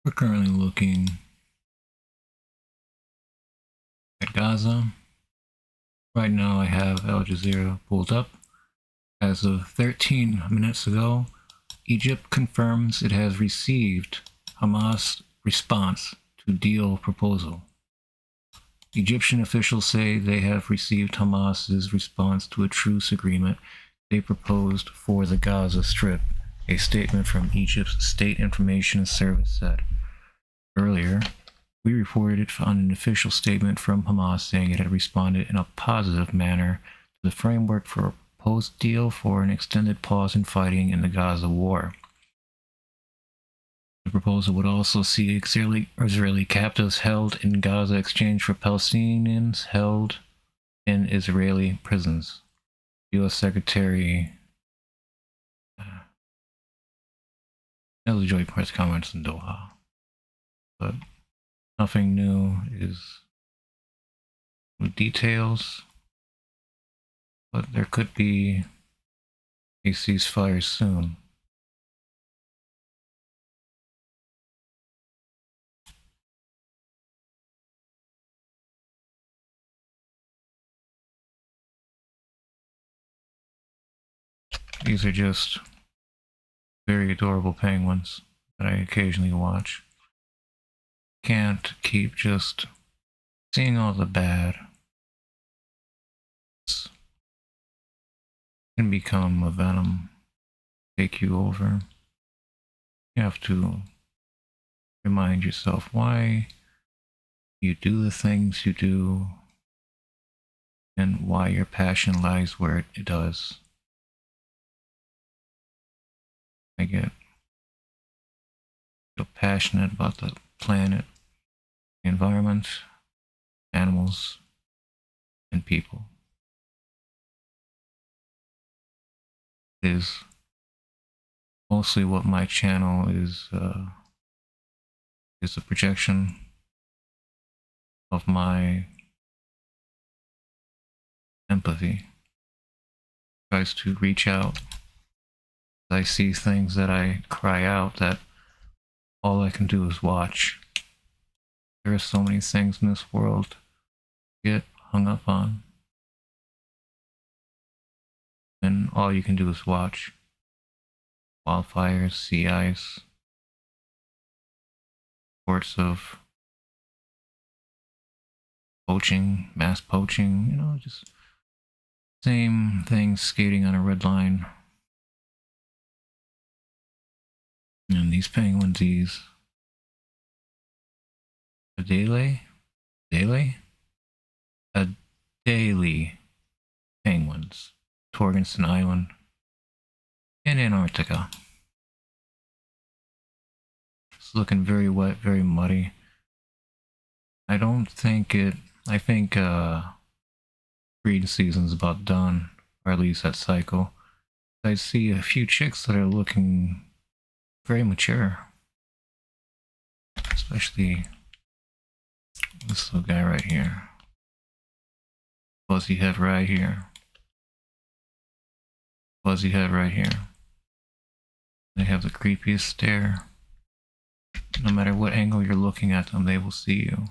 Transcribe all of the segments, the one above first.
We're currently looking at Gaza. Right now I have Al Jazeera pulled up. As of 13 minutes ago, Egypt confirms it has received Hamas' response to deal proposal. Egyptian officials say they have received Hamas's response to a truce agreement they proposed for the Gaza Strip, a statement from Egypt's State Information Service said. Earlier, we reported on an official statement from Hamas saying it had responded in a positive manner to the framework for a proposed deal for an extended pause in fighting in the Gaza war. The proposal would also see Israeli captives held in Gaza exchanged for Palestinians held in Israeli prisons. U.S. Secretary that was a joint press conference in Doha, but nothing new is with details, but there could be a ceasefire soon. These are just very adorable penguins that I occasionally watch. Can't keep just seeing all the bad. It can become a venom, take you over. You have to remind yourself why you do the things you do and why your passion lies where it does. I get so passionate about the planet, the environment, animals, and people. It is mostly what my channel is a projection of my empathy. It tries to reach out. I see things that I cry out that all I can do is watch. There are so many things in this world to get hung up on, and all you can do is watch. Wildfires, sea ice, reports of poaching, mass poaching, just same thing skating on a red line. And these penguins, Adelie penguins, Torgenson Island in Antarctica. It's looking very wet, very muddy. I think breeding season's about done, or at least that cycle. I see a few chicks that are looking very mature. Especially this little guy right here. Fuzzy head right here. Fuzzy head right here. They have the creepiest stare. No matter what angle you're looking at them, they will see you.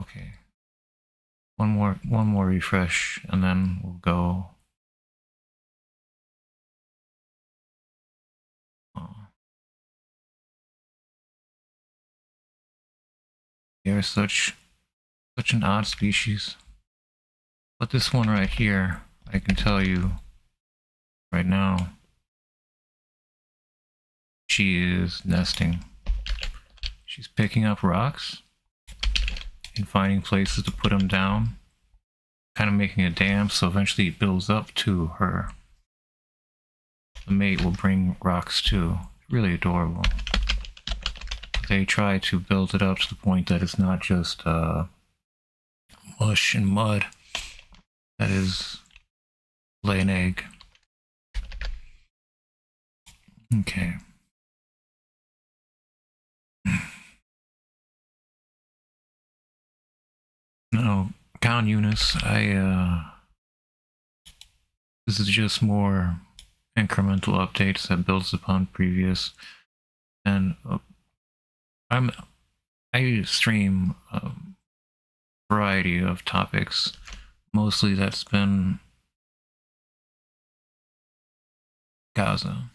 Okay. One more refresh, and then we'll go. They are such an odd species. But this one right here, I can tell you right now, she is nesting. She's picking up rocks and finding places to put them down, kind of making a dam, so eventually it builds up to her. The mate will bring rocks too. Really adorable. They try to build it up to the point that it's not just mush and mud that is lay an egg. Okay. No, count Yunis. This is just more incremental updates that builds upon previous and I stream a variety of topics. Mostly that's been Gaza,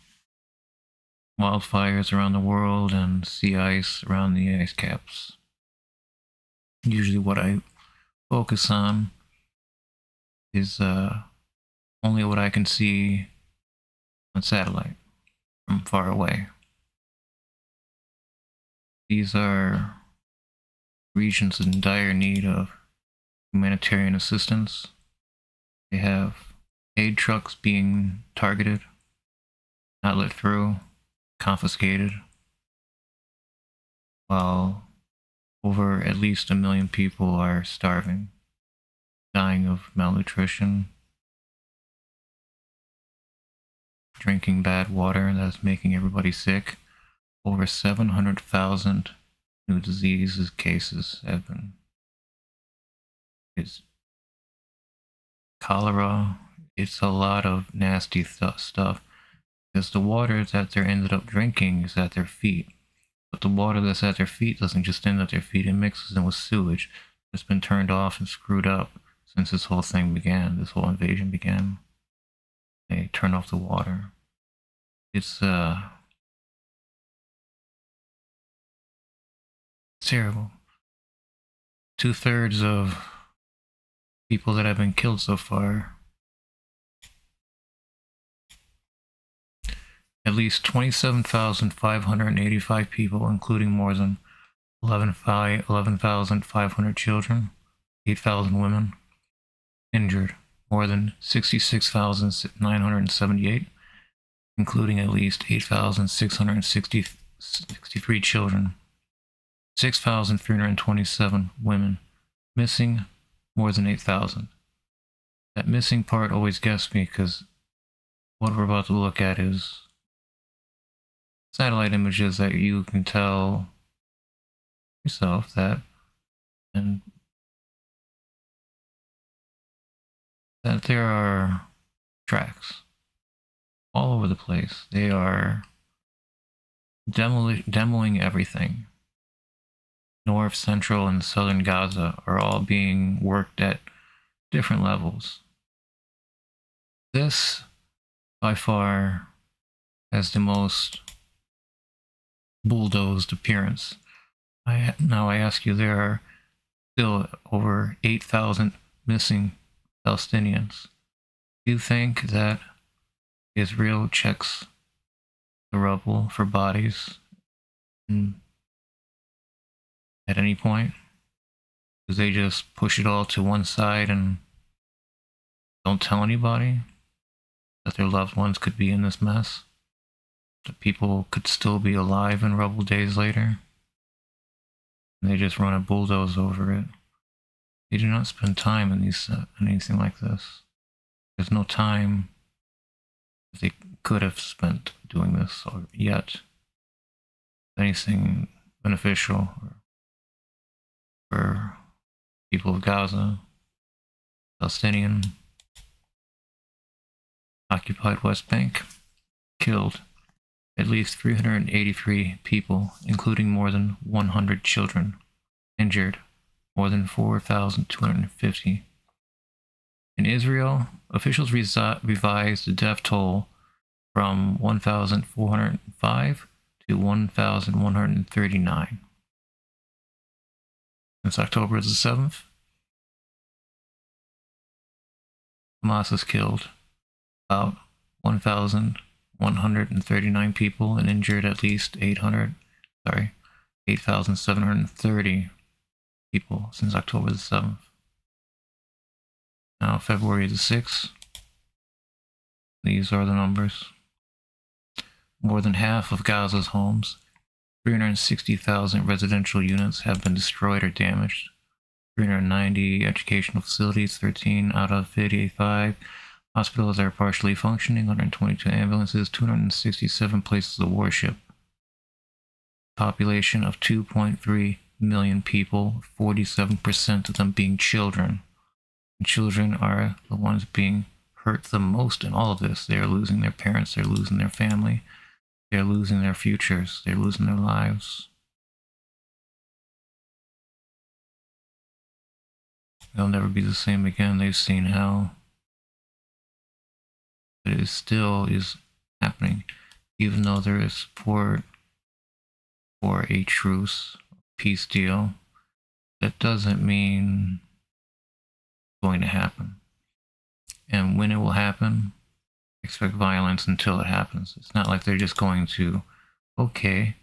wildfires around the world, and sea ice around the ice caps. Usually, what I focus on is only what I can see on satellite from far away. These are regions in dire need of humanitarian assistance. They have aid trucks being targeted, not let through, confiscated, while over at least 1 million people are starving, dying of malnutrition, drinking bad water that's making everybody sick. Over 700,000 new diseases cases have been. It's cholera. It's a lot of nasty stuff. Because the water that they ended up drinking is at their feet. But the water that's at their feet doesn't just end at their feet, it mixes in with sewage that's been turned off and screwed up since this whole thing began, this whole invasion began. They turn off the water. It's terrible. 2/3 of people that have been killed so far. At least 27,585 people, including more than 11,500 children, 8,000 women, injured. More than 66,978, including at least 8,663 children, 6,327 women, missing more than 8,000. That missing part always gets me because what we're about to look at is satellite images that you can tell yourself that there are tracks all over the place. They are demoing everything. North, Central, and Southern Gaza are all being worked at different levels. This, by far, has the most bulldozed appearance. Now I ask you, there are still over 8,000 missing Palestinians. Do you think that Israel checks the rubble for bodies at any point? Because they just push it all to one side and don't tell anybody that their loved ones could be in this mess? That people could still be alive in rubble days later? And they just run a bulldoze over it. They do not spend time in anything like this. There's no time that they could have spent doing this or yet. Anything beneficial for people of Gaza, Palestinian, occupied West Bank, killed at least 383 people, including more than 100 children, injured more than 4,250. In Israel, officials revised the death toll from 1,405 to 1,139. Since October the 7th, Hamas has killed about 1,139 people and injured at least 8,730 people since October the 7th. Now, February the 6th, these are the numbers. More than half of Gaza's homes, 360,000 residential units, have been destroyed or damaged. 390 educational facilities, 13 out of 55 hospitals are partially functioning, 122 ambulances, 267 places of worship. Population of 2.3 million people, 47% of them being children. And children are the ones being hurt the most in all of this. They are losing their parents, they're losing their family, They're losing their futures. They're losing their lives. They'll never be the same again. They've seen hell. But it still is happening. Even though there is support for a truce, peace deal, that doesn't mean it's going to happen. And when it will happen, expect violence until it happens. It's not like they're just going to, okay,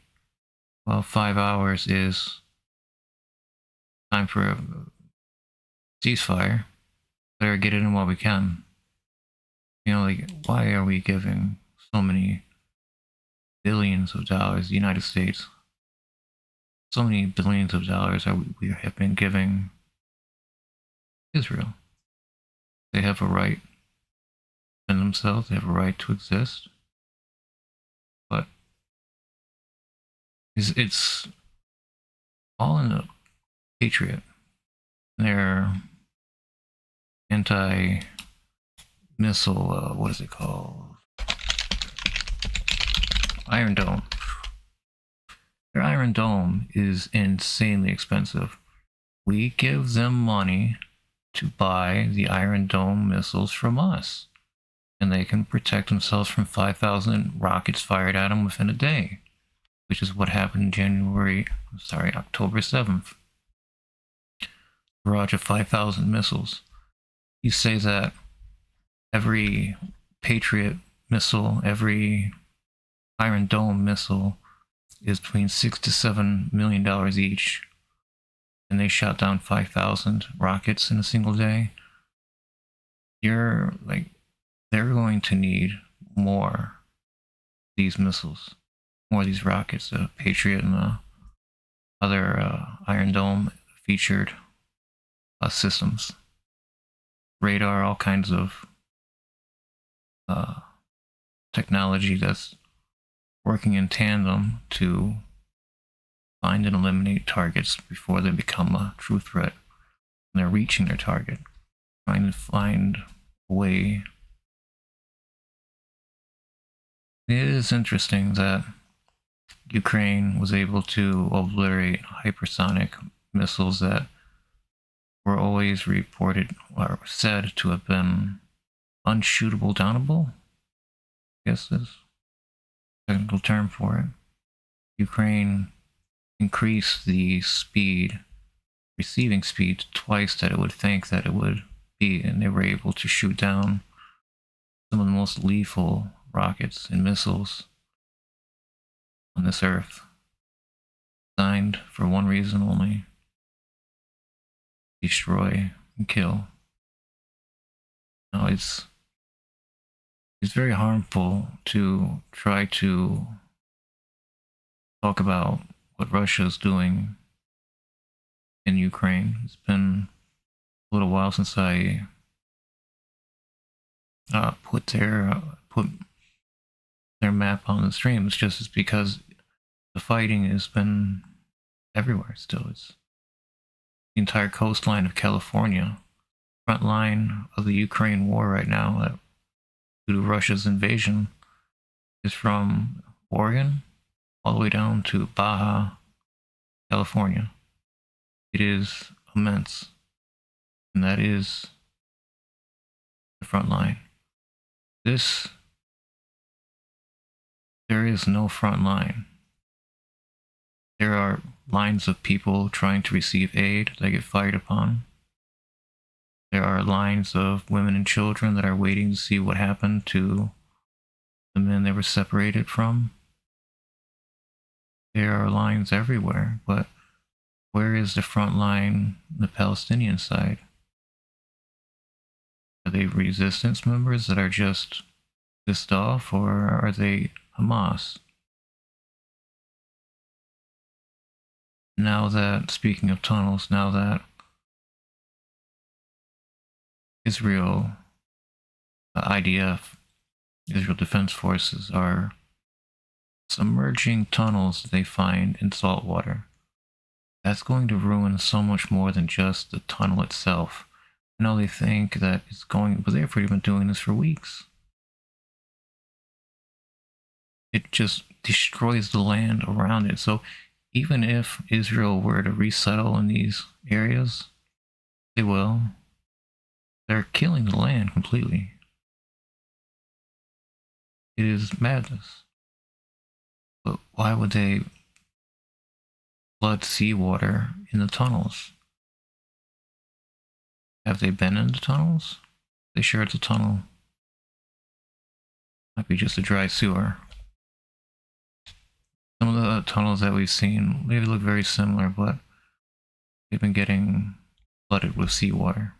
well, 5 hours is time for a ceasefire. Better get it in while we can. You know, like, why are we giving so many billions of dollars, the United States? So many billions of dollars we have been giving Israel. They have a right to defend themselves. They have a right to exist. But it's all in the Patriot. Their anti-missile, what is it called? Iron Dome. Their Iron Dome is insanely expensive. We give them money to buy the Iron Dome missiles from us. And they can protect themselves from 5,000 rockets fired at them within a day. Which is what happened October 7th. Barrage of 5,000 missiles. You say that every Patriot missile, every Iron Dome missile is between $6 to $7 million each, and they shot down 5,000 rockets in a single day. You're like, they're going to need more of these missiles, more of these rockets, the Patriot and the other Iron Dome featured systems, radar, all kinds of technology that's working in tandem to find and eliminate targets before they become a true threat. And they're reaching their target, trying to find a way. It is interesting that Ukraine was able to obliterate hypersonic missiles that were always reported or said to have been unshootable downable. I guess is a technical term for it. Ukraine increased the speed, receiving speed, twice that it would think that it would be, and they were able to shoot down some of the most lethal rockets and missiles on this earth, designed for one reason only: destroy and kill. Now it's very harmful to try to talk about what Russia's doing in Ukraine. It's been a little while since I put their map on the stream. It's just because the fighting has been everywhere still. It's the entire coastline of California, front line of the Ukraine war right now, due to Russia's invasion, is from Oregon all the way down to Baja, California. It is immense, and that is the front line. There is no front line. There are lines of people trying to receive aid that get fired upon. There are lines of women and children that are waiting to see what happened to the men they were separated from. There are lines everywhere, but where is the front line, the Palestinian side? Are they resistance members that are just pissed off, or are they Hamas? Now that, speaking of tunnels, now that Israel, IDF, Israel Defense Forces, are submerging tunnels they find in salt water, that's going to ruin so much more than just the tunnel itself. I know they think that it's going, but they've already been doing this for weeks. it just destroys the land around it. So even if Israel were to resettle in these areas, they will. They're killing the land completely. It is madness. But why would they flood seawater in the tunnels? Have they been in the tunnels? They sure it's a tunnel. Might be just a dry sewer. Some of the tunnels that we've seen, they look very similar, but they've been getting flooded with seawater.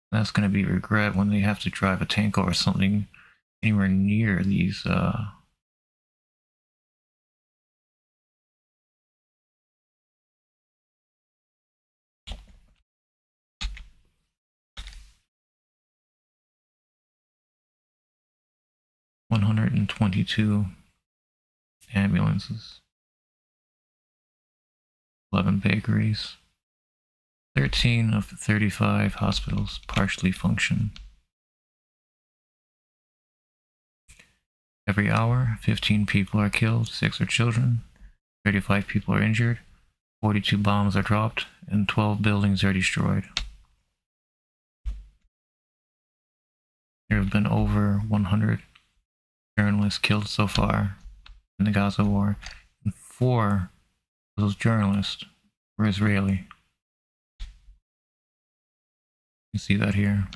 That's going to be regret when they have to drive a tank or something anywhere near these 122 ambulances, 11 bakeries, 13 of 35 hospitals partially function. Every hour, 15 people are killed, 6 are children, 35 people are injured, 42 bombs are dropped, and 12 buildings are destroyed. There have been over 100 journalists killed so far in the Gaza war, and 4 of those journalists were Israeli. You see that here.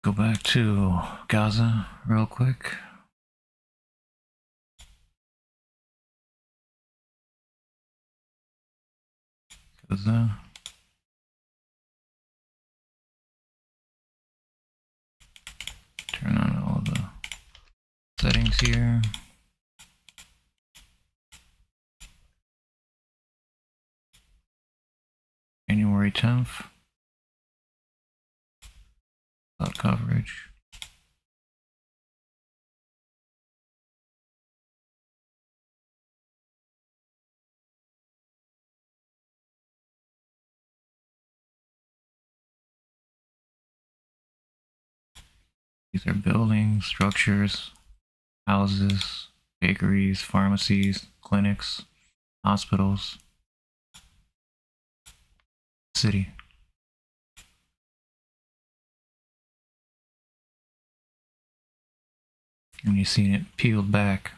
Go back to Gaza real quick. Gaza. Turn on all the settings here. January 10th. Cloud coverage. These are buildings, structures, houses, bakeries, pharmacies, clinics, hospitals, city. And you've seen it peeled back.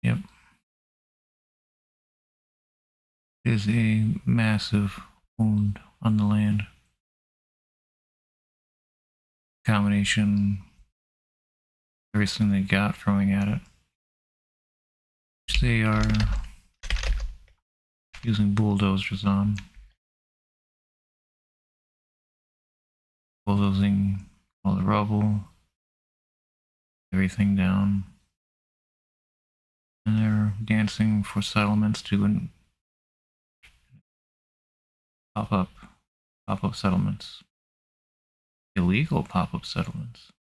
Yep. It is a massive wound on the land. Combination, everything they got throwing at it. Which they are using bulldozers on. Bulldozing all the rubble, everything down. And they're dancing for settlements to pop up settlements. Illegal pop-up settlements.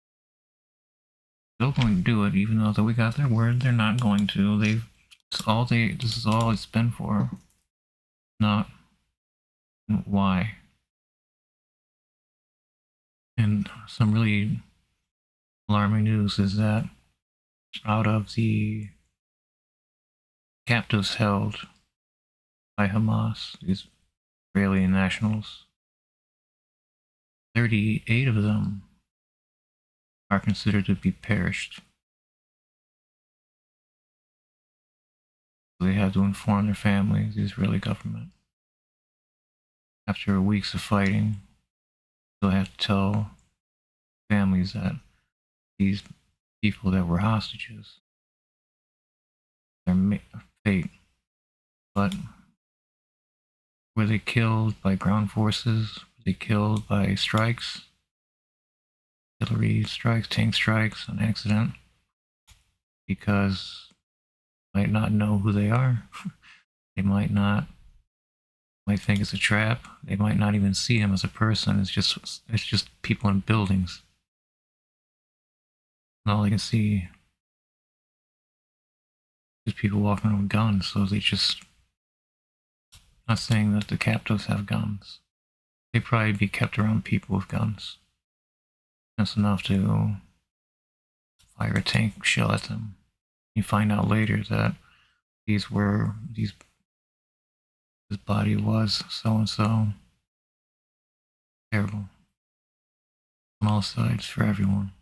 They're going to do it, even though we got their word, they're not going to. This is all it's been for. Not why. And some really alarming news is that out of the captives held by Hamas, these Israeli nationals, 38 of them are considered to be perished. So they have to inform their families, the Israeli government. After weeks of fighting, they'll have to tell families that these people that were hostages, their fate. But were they killed by ground forces? Were they killed by strikes? artillery strikes, tank strikes on accident, because they might not know who they are. They might think it's a trap. They might not even see him as a person. It's just people in buildings. And all they can see is people walking around with guns. So they just, not saying that the captives have guns. They'd probably be kept around people with guns. That's enough to fire a tank shell at them. You find out later that this body was so and so. Terrible on all sides for everyone.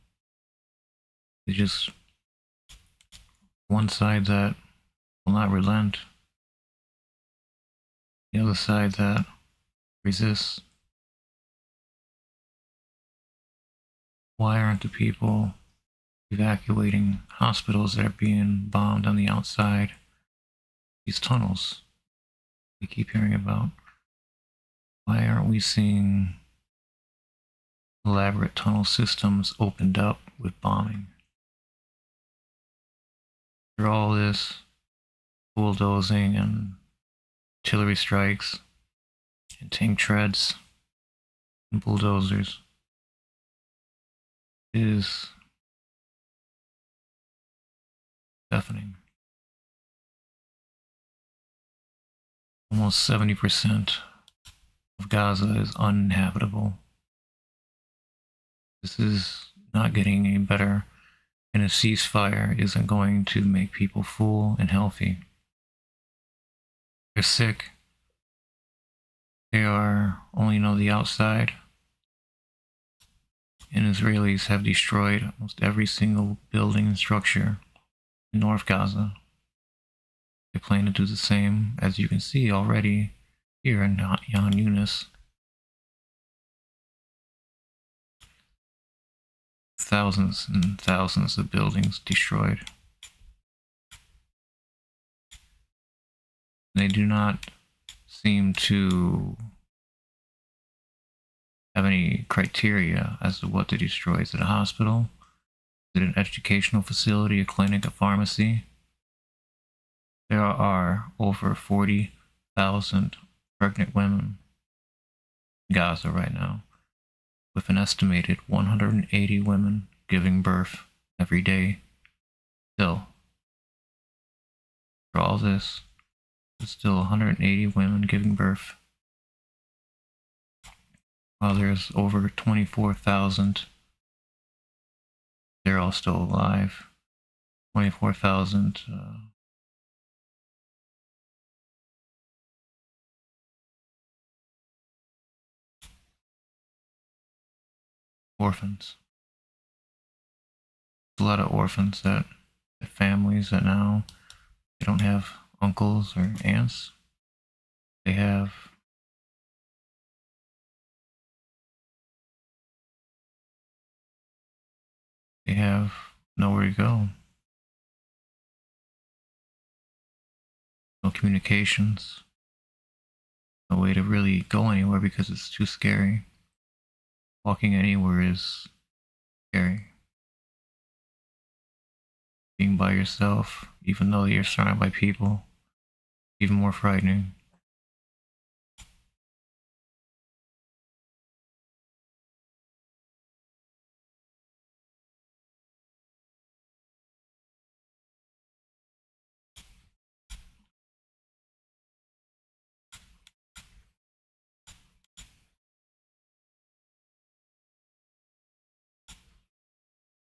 It's just one side that will not relent, the other side that resists. Why aren't the people evacuating hospitals that are being bombed on the outside? These tunnels we keep hearing about. Why aren't we seeing elaborate tunnel systems opened up with bombing? After all this bulldozing and artillery strikes and tank treads and bulldozers, is deafening. Almost 70% of Gaza is uninhabitable. This is not getting any better, and a ceasefire isn't going to make people full and healthy. They're sick. They only know the outside. And Israelis have destroyed almost every single building and structure in North Gaza. They plan to do the same, as you can see already here in Yunis. Thousands and thousands of buildings destroyed. They do not seem to have any criteria as to what to destroy. Is it a hospital? Is it an educational facility, a clinic, a pharmacy? There are over 40,000 pregnant women in Gaza right now, with an estimated 180 women giving birth every day. Still, for all this, there's still 180 women giving birth, while there's over 24,000. They're all still alive. 24,000 orphans. There's a lot of orphans that families that now they don't have uncles or aunts. They have nowhere to go. No communications. No way to really go anywhere because it's too scary. Walking anywhere is scary. Being by yourself, even though you're surrounded by people, even more frightening.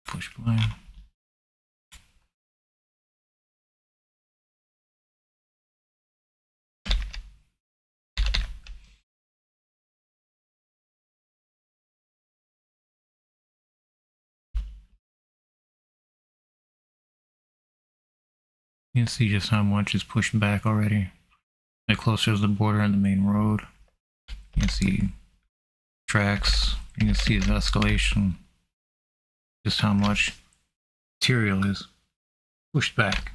Push blind. You can see just how much is pushing back already. Like closer to the border on the main road. You can see tracks. You can see the escalation. Just how much material is pushed back.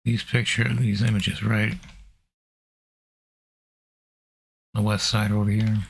these images right. The west side over here.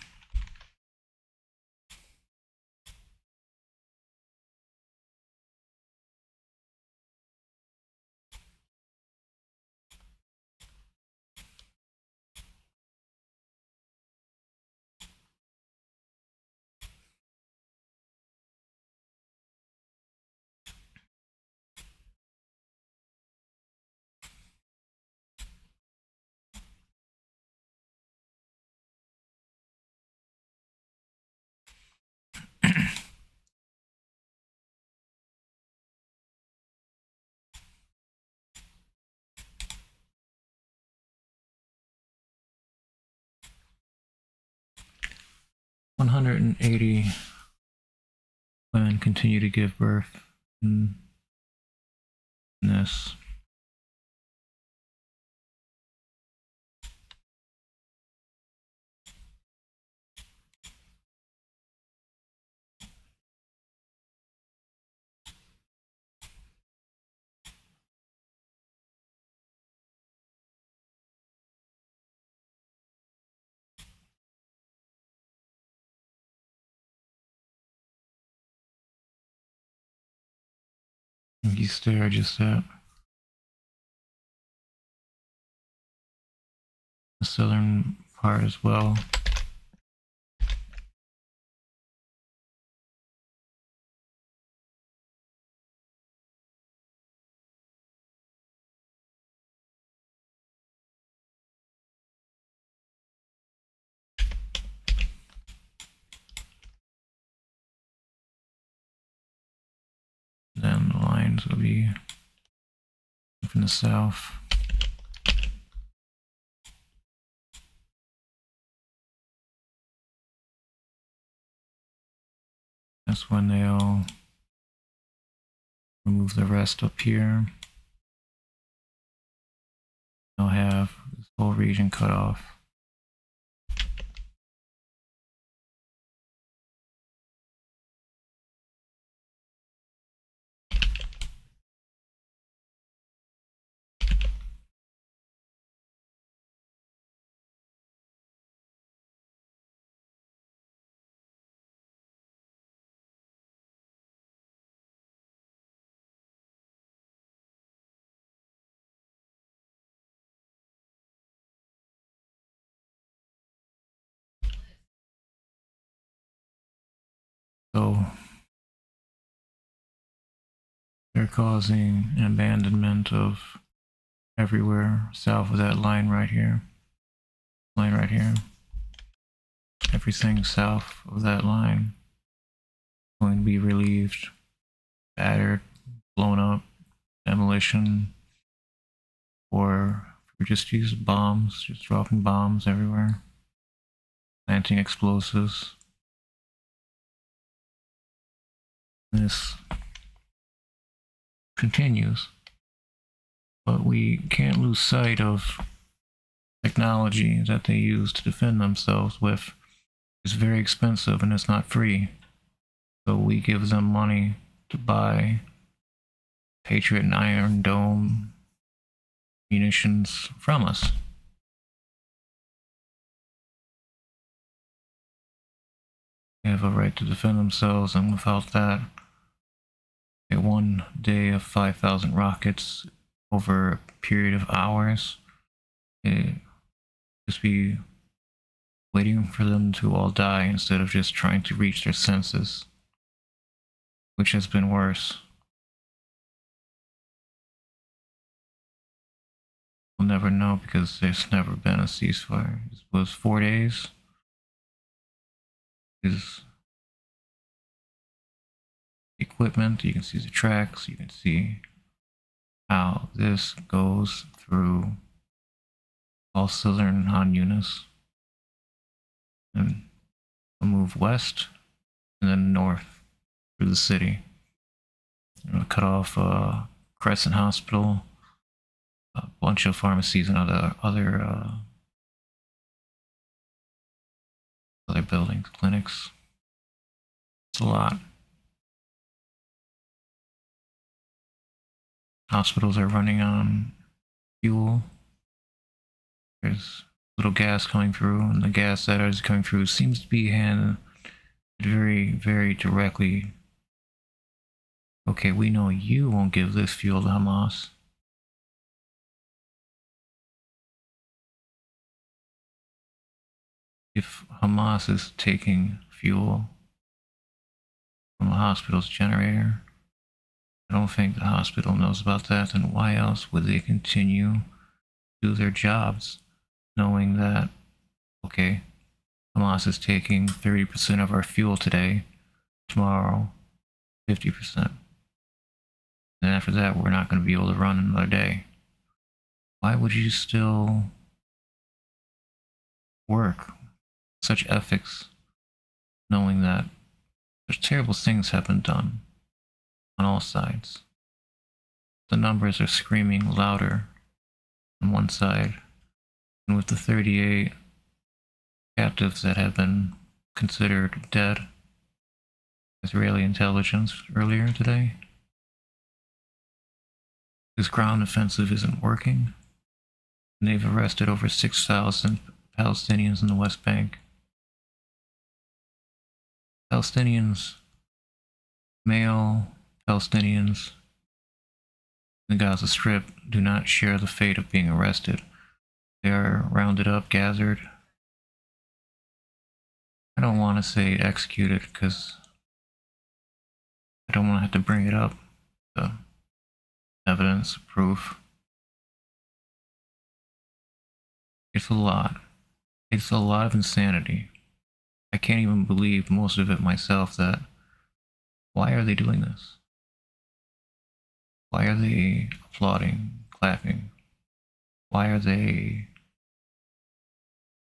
"180 women continue to give birth in this." You stare just at the southern part as well. Then the lines will be from the south. That's when they'll remove the rest up here. They'll have this whole region cut off. So they're causing an abandonment of everywhere south of that line right here. Line right here. Everything south of that line is going to be relieved, battered, blown up, demolition, or just use bombs, just dropping bombs everywhere, planting explosives. This continues, but we can't lose sight of technology that they use to defend themselves with. It's very expensive and it's not free, so we give them money to buy Patriot and Iron Dome munitions from us. They have a right to defend themselves, and without that, a one day of 5,000 rockets over a period of hours, it just be waiting for them to all die instead of just trying to reach their senses, which has been worse. We'll never know because there's never been a ceasefire. This was 4 days. Is equipment, you can see the tracks, you can see how this goes through all southern Yunis, and we'll move west and then north through the city. We'll cut off Crescent Hospital, a bunch of pharmacies and other buildings, clinics. It's a lot. Hospitals are running on fuel. There's little gas coming through, and the gas that is coming through seems to be handed very, very directly. Okay, we know you won't give this fuel to Hamas. If Hamas is taking fuel from a hospital's generator, I don't think the hospital knows about that, and why else would they continue to do their jobs knowing that, okay, Hamas is taking 30% of our fuel today, tomorrow 50%. And after that, we're not going to be able to run another day. Why would you still work such ethics knowing that there's terrible things have been done on all sides? The numbers are screaming louder on one side, and with the 38 captives that have been considered dead, Israeli intelligence earlier today, this ground offensive isn't working, and they've arrested over 6,000 Palestinians in the West Bank. Palestinians, male Palestinians in the Gaza Strip do not share the fate of being arrested. They are rounded up, gathered. I don't want to say executed because I don't want to have to bring it up. The evidence, proof. It's a lot. It's a lot of insanity. I can't even believe most of it myself. That why are they doing this? Why are they applauding, clapping? Why are they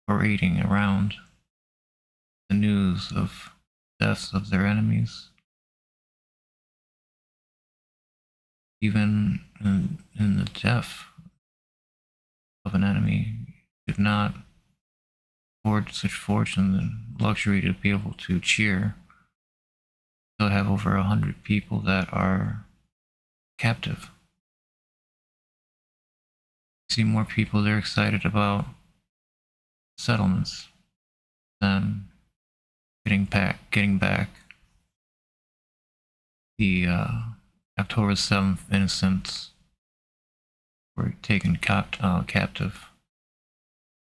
parading around the news of deaths of their enemies? Even in the death of an enemy, did not afford such fortune and luxury to be able to cheer. Still have over 100 people that are captive. See more people, they're excited about settlements than getting back the October 7th innocents were taken captive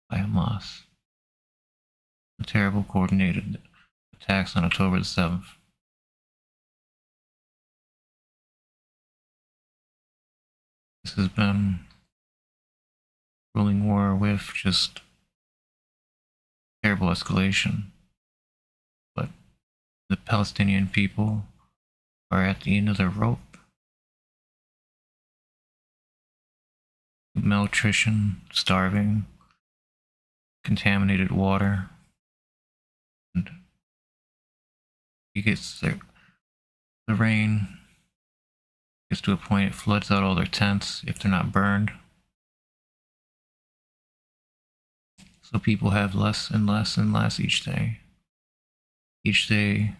by Hamas. The terrible coordinated attacks on October the 7th. This has been ruling war with just terrible escalation. But the Palestinian people are at the end of their rope. Malnutrition, starving, contaminated water, and it gets the rain gets to a point it floods out all their tents if they're not burned. So people have less and less and less each day. Each day,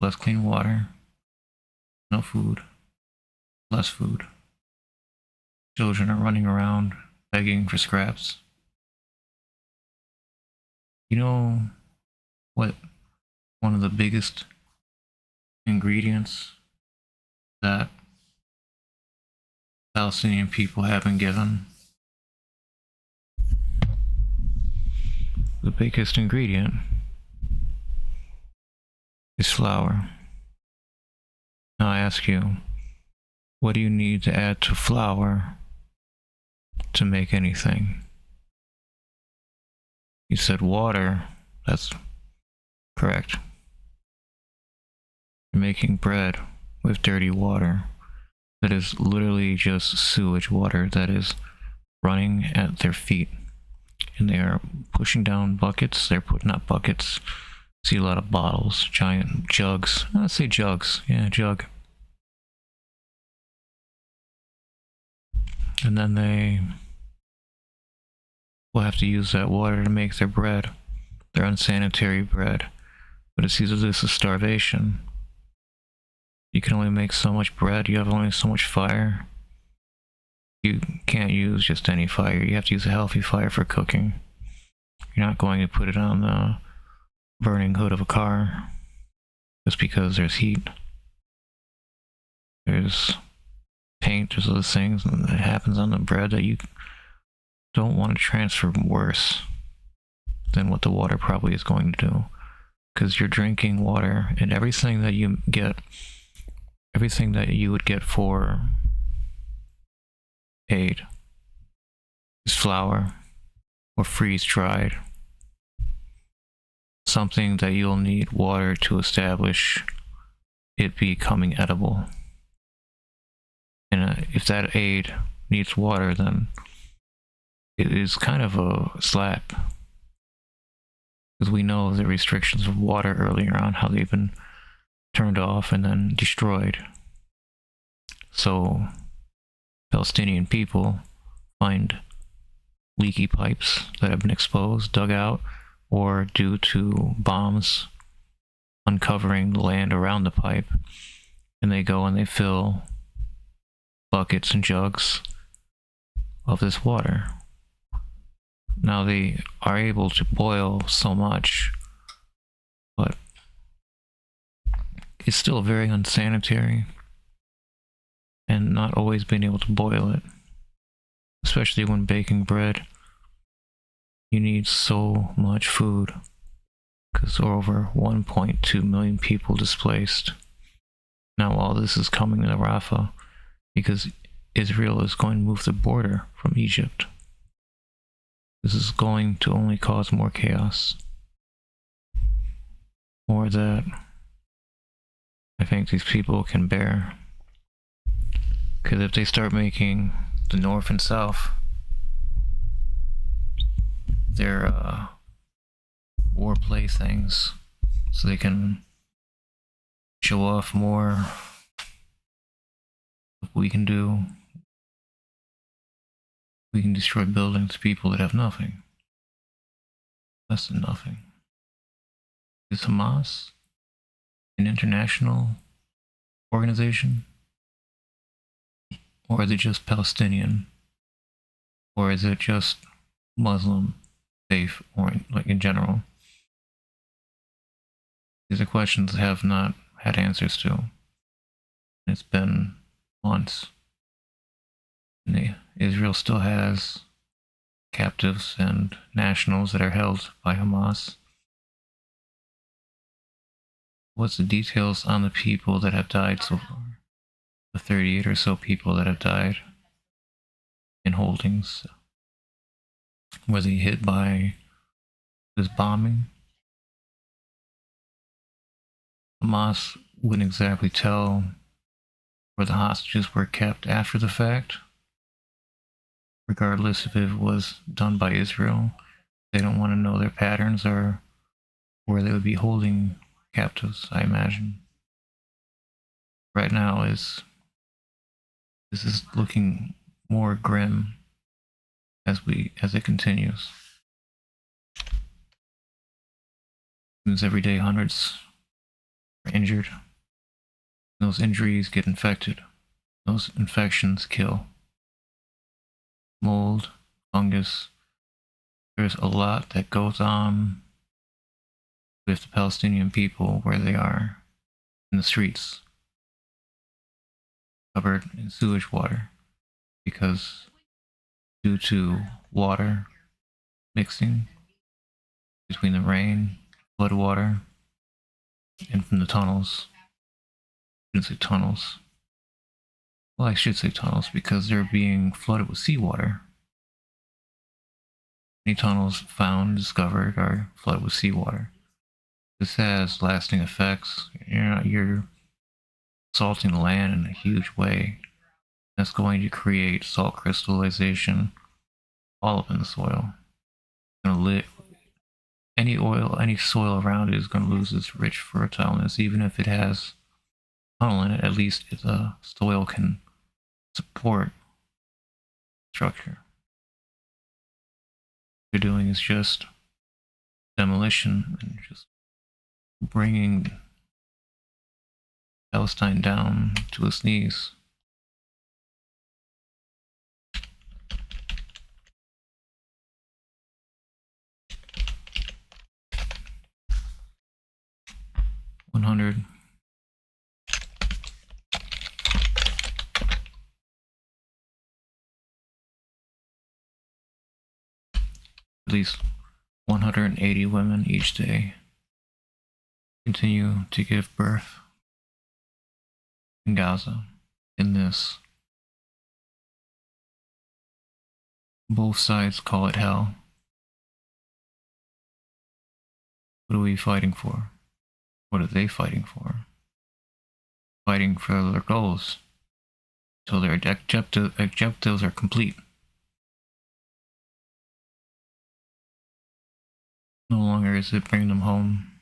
less clean water, no food, less food. Children are running around begging for scraps. You know what one of the biggest ingredients that Palestinian people have been given? The biggest ingredient is flour. Now I ask you, what do you need to add to flour to make anything? You said water. That's correct. You're making bread with dirty water that is literally just sewage water that is running at their feet. And they are pushing down buckets. They're putting up buckets. See a lot of bottles, giant jugs. Let's say jugs. Yeah, jug. And then they will have to use that water to make their bread, their unsanitary bread. But it's either this or starvation. You can only make so much bread, you have only so much fire. You can't use just any fire. You have to use a healthy fire for cooking. You're not going to put it on the burning hood of a car just because there's heat. There's paint, there's those things that happens on the bread that you don't want to transfer worse than what the water probably is going to do. Because you're drinking water, and everything that you get, everything that you would get for aid is flour or freeze-dried. Something that you'll need water to establish it becoming edible. And if that aid needs water, then it is kind of a slap. Because we know the restrictions of water earlier on, how they've been turned off and then destroyed. So Palestinian people find leaky pipes that have been exposed, dug out, or due to bombs uncovering the land around the pipe, and they go and they fill buckets and jugs of this water. Now they are able to boil so much, but it's still very unsanitary, and not always being able to boil it, especially when baking bread. You need so much food because there are over 1.2 million people displaced. Now all this is coming to Rafah because Israel is going to move the border from Egypt. This is going to only cause more chaos. More that I think these people can bear. Because if they start making the north and south their war playthings, so they can show off more what we can do. We can destroy buildings to people that have nothing. Less than nothing. Is Hamas an international organization? Or is it just Palestinian? Or is it just Muslim faith, or like in general? These are questions I have not had answers to. It's been months. And Israel still has captives and nationals that are held by Hamas. What's the details on the people that have died so far? The 38 or so people that have died in holdings. Were they hit by this bombing? Hamas wouldn't exactly tell where the hostages were kept after the fact, regardless if it was done by Israel. They don't want to know their patterns or where they would be holding captives, I imagine. Right now this is looking more grim as it continues. Because every day hundreds are injured. Those injuries get infected. Those infections kill. Mold, fungus. There's a lot that goes on with the Palestinian people where they are in the streets, covered in sewage water, because due to water mixing between the rain, flood water, and from the tunnels. I shouldn't say tunnels. Well, I should say tunnels because they're being flooded with seawater. Many tunnels found, discovered, are flooded with seawater. This has lasting effects. You're salting the land in a huge way. That's going to create salt crystallization all up in the soil. Any soil around it is going to lose its rich fertileness, even if it has tunnel in it. At least the soil can support structure. What you're doing is just demolition and just bringing Palestine down to its knees. 100. At least 180 women each day continue to give birth in Gaza. In this, both sides call it hell. What are we fighting for? What are they fighting for? Fighting for their goals, so their objectives are complete. No longer is it bring them home.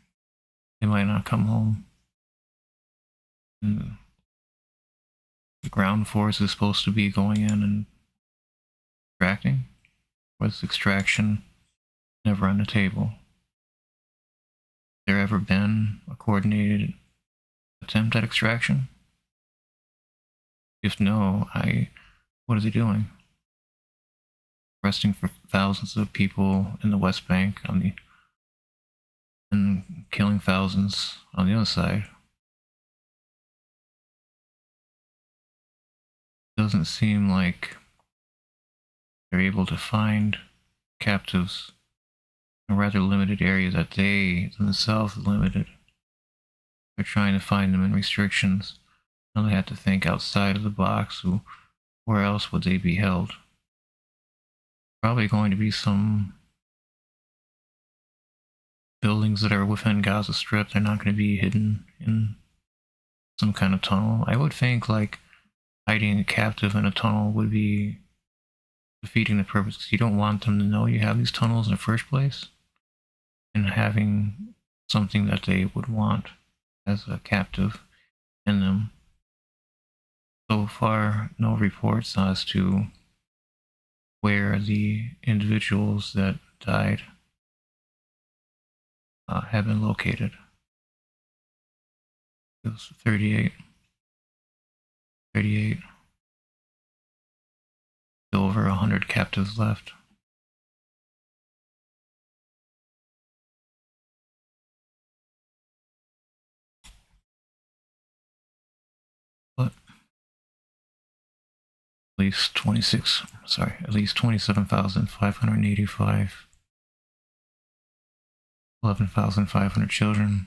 They might not come home. And the ground force is supposed to be going in and extracting. Was extraction never on the table? Has there ever been a coordinated attempt at extraction? If no, what are they doing? Arresting for thousands of people in the West Bank and killing thousands on the other side. Doesn't seem like they're able to find captives in a rather limited area that they themselves limited. They're trying to find them in restrictions. Now they have to think outside of the box. Where else would they be held? Probably going to be some buildings that are within Gaza Strip. They're not going to be hidden in some kind of tunnel. I would think like hiding a captive in a tunnel would be defeating the purpose, because you don't want them to know you have these tunnels in the first place, and having something that they would want as a captive in them. So far, no reports as to where the individuals that died have been located. It was 38. Still over 100 captives left. But at least 27,585, 11,500 children,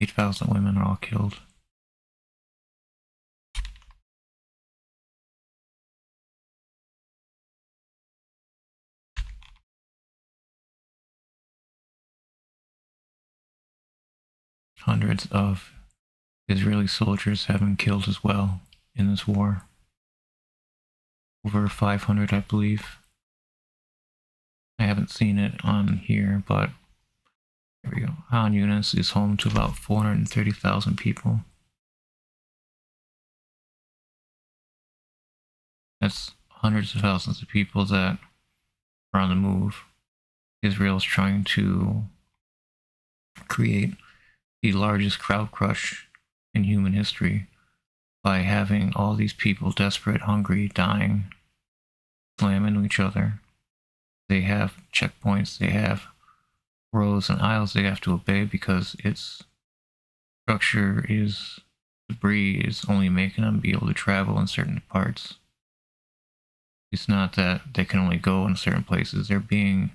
8,000 women are all killed. Hundreds of Israeli soldiers have been killed as well in this war. Over 500, I believe. I haven't seen it on here, but there we go. Yunis is home to about 430,000 people. That's hundreds of thousands of people that are on the move. Israel's trying to create the largest crowd crush in human history by having all these people desperate, hungry, dying, slam into each other. They have checkpoints, they have rows and aisles they have to obey because its structure is debris is only making them be able to travel in certain parts. It's not that they can only go in certain places, they're being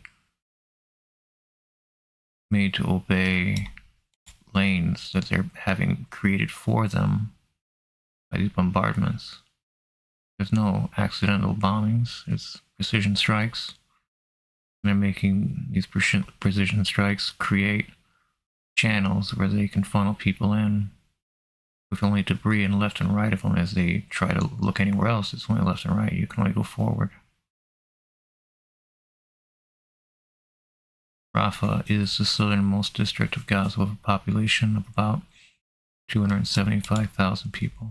made to obey lanes that they're having created for them by these bombardments. There's no accidental bombings, it's precision strikes. They're making these precision strikes create channels where they can funnel people in with only debris and left and right of them. As they try to look anywhere else, it's only left and right. You can only go forward. Rafah is the southernmost district of Gaza with a population of about 275,000 people.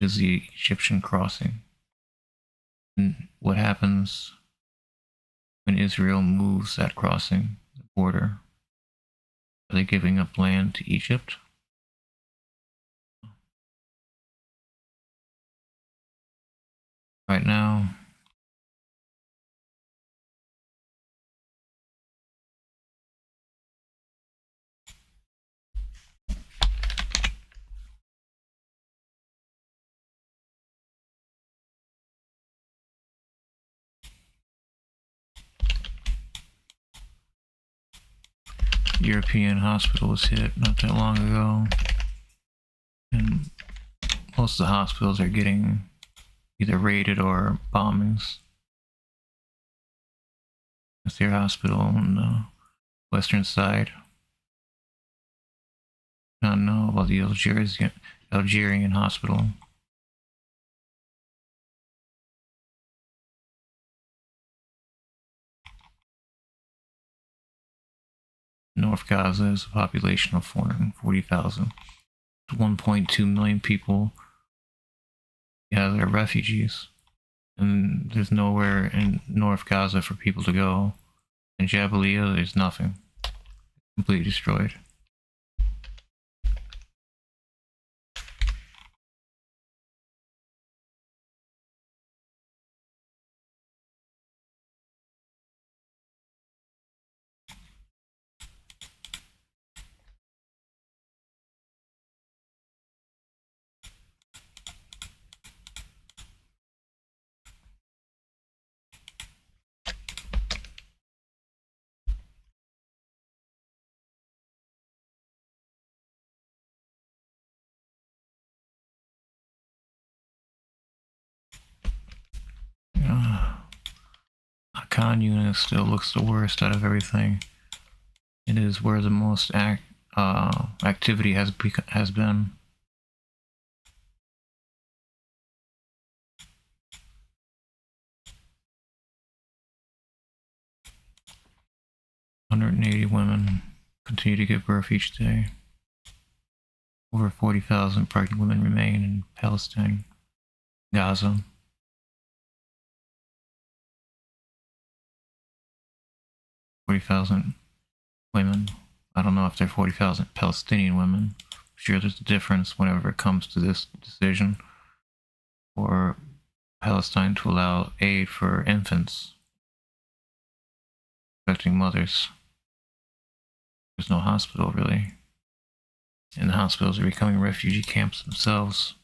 It is the Egyptian crossing. And what happens when Israel moves that crossing, the border? Are they giving up land to Egypt? Right now, European hospital was hit not that long ago, and most of the hospitals are getting either raided or bombings. That's their hospital on the western side. I don't know about the Algerian hospital. North Gaza has a population of 440,000. 1.2 million people. Yeah, they're refugees. And there's nowhere in North Gaza for people to go. In Jabalia, there's nothing. Completely destroyed. Khan Yunis still looks the worst out of everything. It is where the most activity has been. "180 women continue to give birth each day. Over 40,000 pregnant women remain in Palestine, Gaza. 40,000 women. I don't know if they're 40,000 Palestinian women. I'm sure there's a difference whenever it comes to this decision for Palestine to allow aid for infants, affecting mothers. There's no hospital, really. And the hospitals are becoming refugee camps themselves.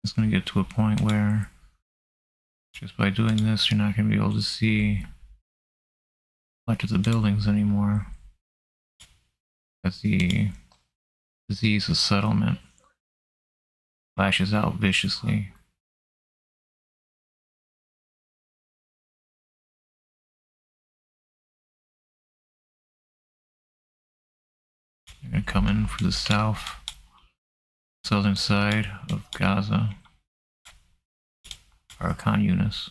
It's going to get to a point where just by doing this, you're not going to be able to see much of the buildings anymore. As the disease of settlement lashes out viciously. They're going to come in for the southern side of Gaza, or Khan Yunis.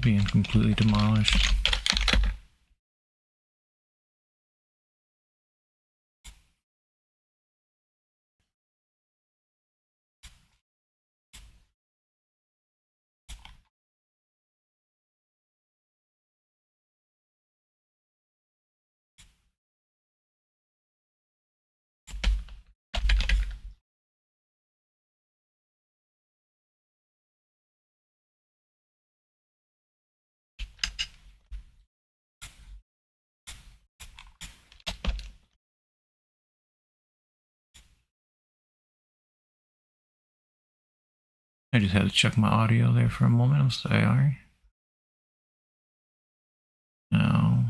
Being completely demolished. I just had to check my audio there for a moment. I'm sorry. No.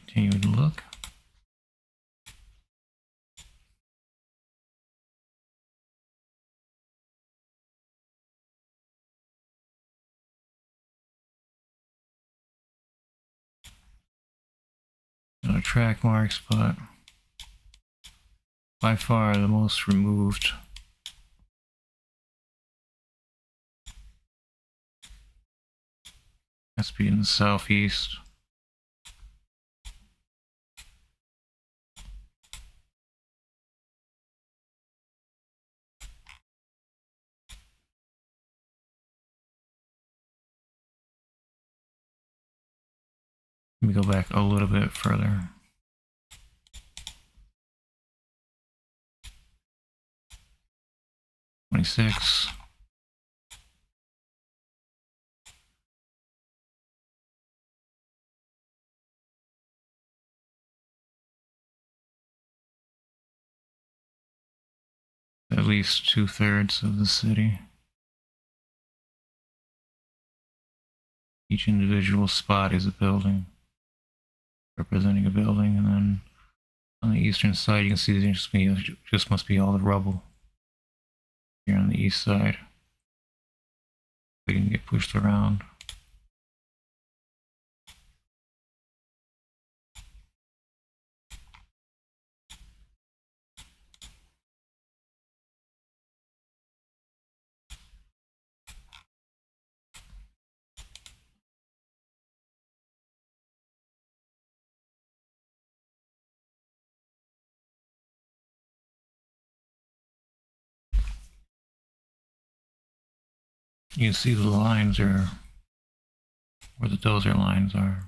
Continue to look. No track marks, but by far the most removed. Has to be in the southeast. Let me go back a little bit further. '26. At least 2/3 of the city. Each individual spot is a building, representing a building, and then on the eastern side you can see there just must be all the rubble. Here on the east side, they can get pushed around. You can see the lines are where the dozer lines are.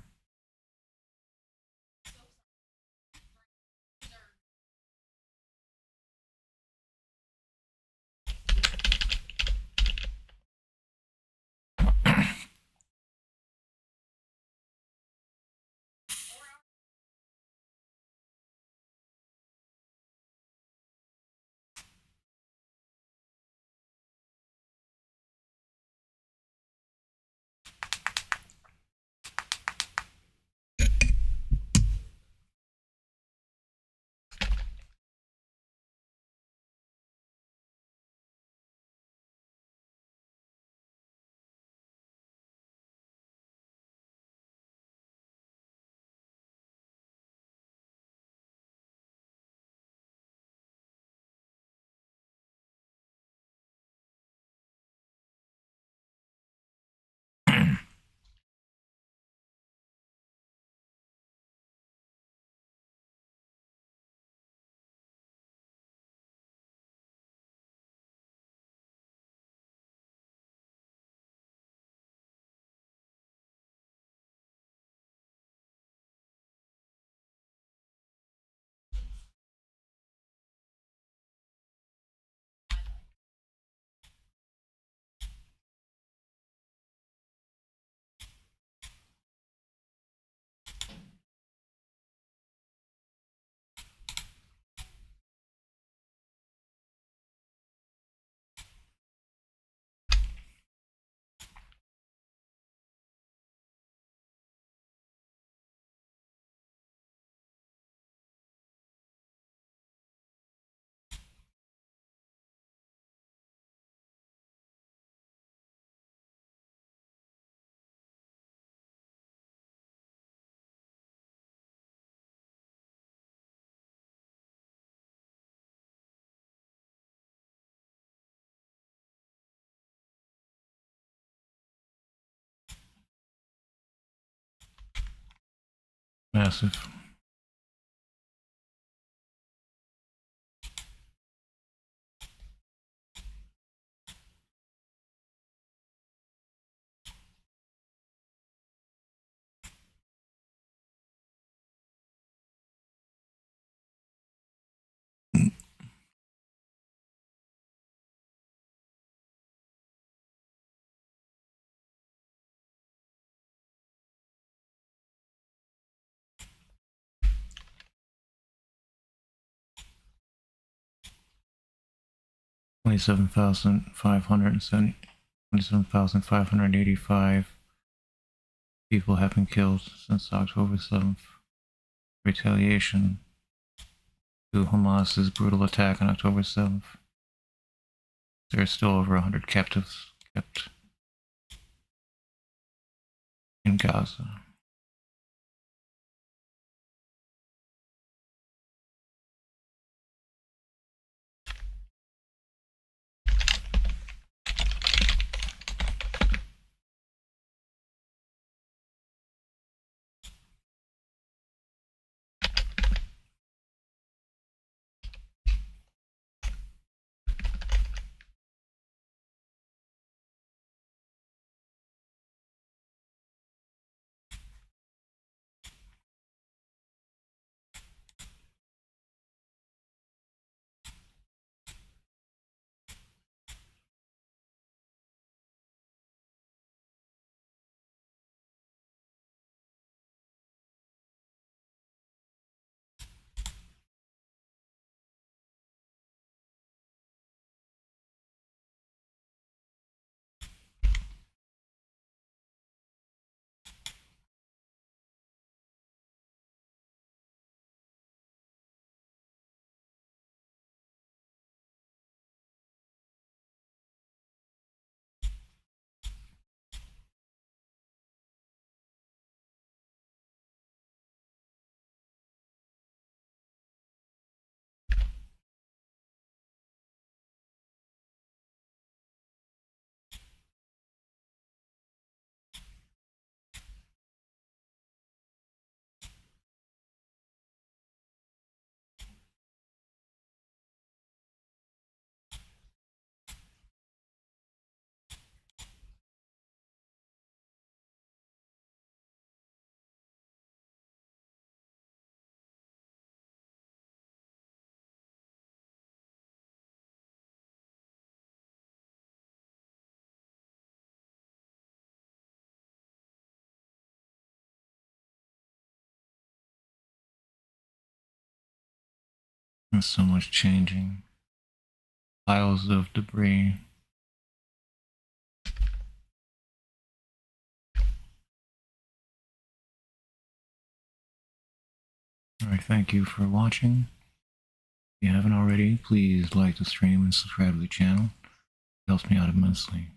Massive. $27,585 people have been killed since October 7th. retaliation to Hamas's brutal attack on October 7th. There are still over 100 captives kept in Gaza. There's so much changing. Piles of debris. Alright, thank you for watching. If you haven't already, please like the stream and subscribe to the channel. It helps me out immensely.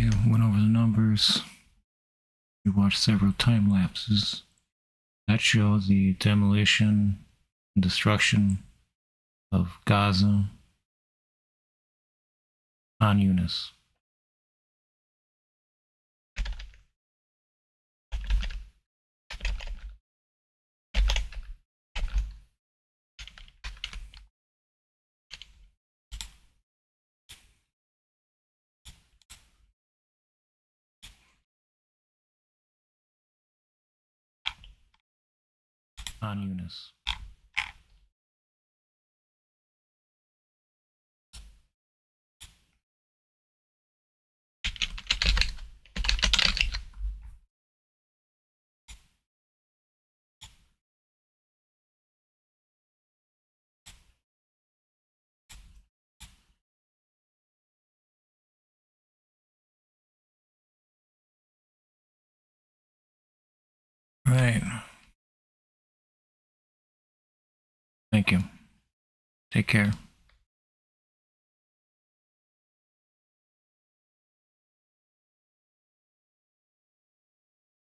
Okay, went over the numbers. We watched several time lapses. That shows the demolition and destruction of Gaza on Yunis. On Yunis. right. Thank you. Take care.